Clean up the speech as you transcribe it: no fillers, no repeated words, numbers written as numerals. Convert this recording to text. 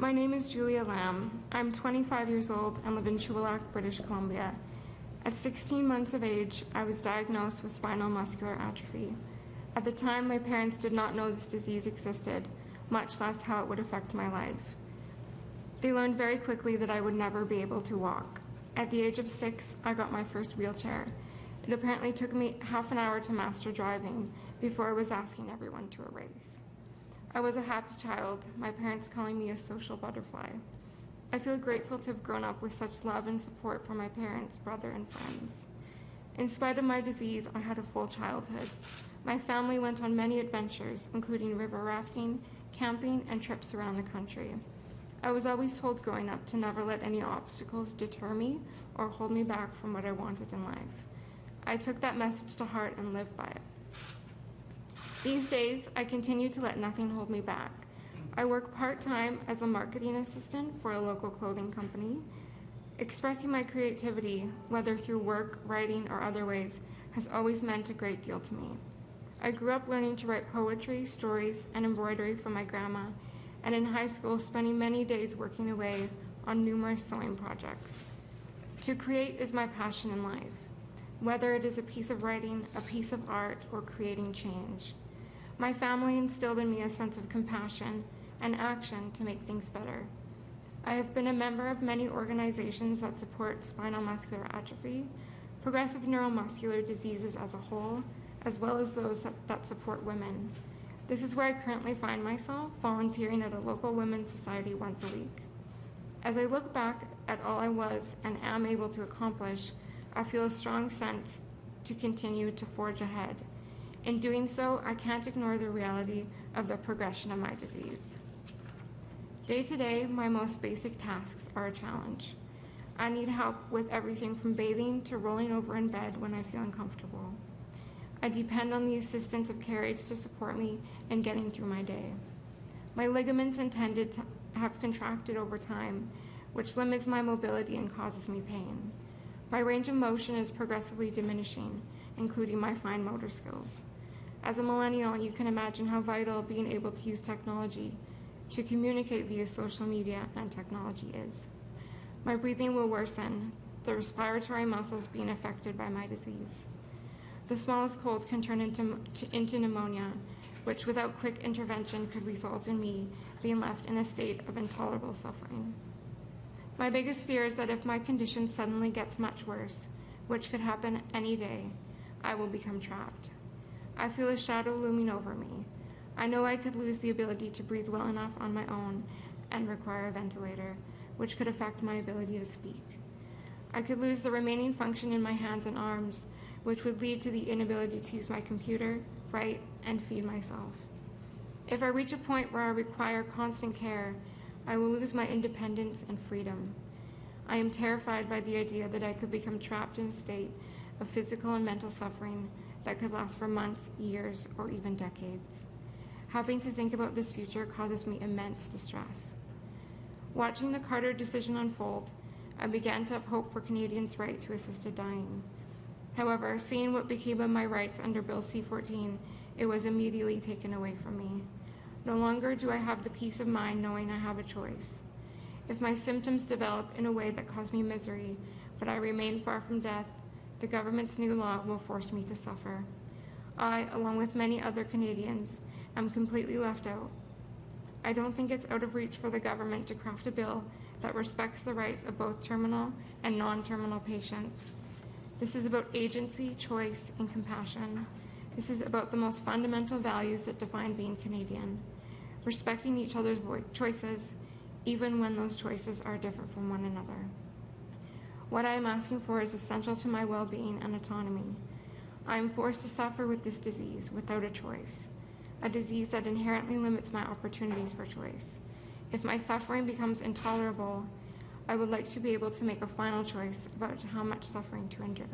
My name is Julia Lamb. I'm 25 years old and live in Chilliwack, British Columbia. At 16 months of age, I was diagnosed with spinal muscular atrophy. At the time, my parents did not know this disease existed, much less how it would affect my life. They learned very quickly that I would never be able to walk. At the age of 6, I got my first wheelchair. It apparently took me half an hour to master driving before I was asking everyone to a race. I was a happy child, my parents calling me a social butterfly. I feel grateful to have grown up with such love and support from my parents, brother, and friends. In spite of my disease, I had a full childhood. My family went on many adventures, including river rafting, camping, and trips around the country. I was always told growing up to never let any obstacles deter me or hold me back from what I wanted in life. I took that message to heart and lived by it. These days, I continue to let nothing hold me back. I work part-time as a marketing assistant for a local clothing company. Expressing my creativity, whether through work, writing, or other ways, has always meant a great deal to me. I grew up learning to write poetry, stories, and embroidery from my grandma, and in high school spending many days working away on numerous sewing projects. To create is my passion in life, whether it is a piece of writing, a piece of art, or creating change. My family instilled in me a sense of compassion and action to make things better. I have been a member of many organizations that support spinal muscular atrophy, progressive neuromuscular diseases as a whole, as well as those that support women. This is where I currently find myself, volunteering at a local women's society once a week. As I look back at all I was and am able to accomplish, I feel a strong sense to continue to forge ahead. In doing so, I can't ignore the reality of the progression of my disease. Day to day, my most basic tasks are a challenge. I need help with everything from bathing to rolling over in bed when I feel uncomfortable. I depend on the assistance of carriage to support me in getting through my day. My ligaments and tendons have contracted over time, which limits my mobility and causes me pain. My range of motion is progressively diminishing, including my fine motor skills. As a millennial, you can imagine how vital being able to use technology to communicate via social media and technology is. My breathing will worsen, the respiratory muscles being affected by my disease. The smallest cold can turn into pneumonia, which without quick intervention could result in me being left in a state of intolerable suffering. My biggest fear is that if my condition suddenly gets much worse, which could happen any day, I will become trapped. I feel a shadow looming over me. I know I could lose the ability to breathe well enough on my own and require a ventilator, which could affect my ability to speak. I could lose the remaining function in my hands and arms, which would lead to the inability to use my computer, write, and feed myself. If I reach a point where I require constant care, I will lose my independence and freedom. I am terrified by the idea that I could become trapped in a state of physical and mental suffering that could last for months, years, or even decades. Having to think about this future causes me immense distress. Watching the Carter decision unfold, I began to have hope for Canadians' right to assisted dying. However, seeing what became of my rights under Bill C-14, it was immediately taken away from me. No longer do I have the peace of mind knowing I have a choice. If my symptoms develop in a way that cause me misery, but I remain far from death, the government's new law will force me to suffer. I, along with many other Canadians, am completely left out. I don't think it's out of reach for the government to craft a bill that respects the rights of both terminal and non-terminal patients. This is about agency, choice, and compassion. This is about the most fundamental values that define being Canadian. Respecting each other's choices, even when those choices are different from one another. What I am asking for is essential to my well-being and autonomy. I am forced to suffer with this disease without a choice, a disease that inherently limits my opportunities for choice. If my suffering becomes intolerable, I would like to be able to make a final choice about how much suffering to endure.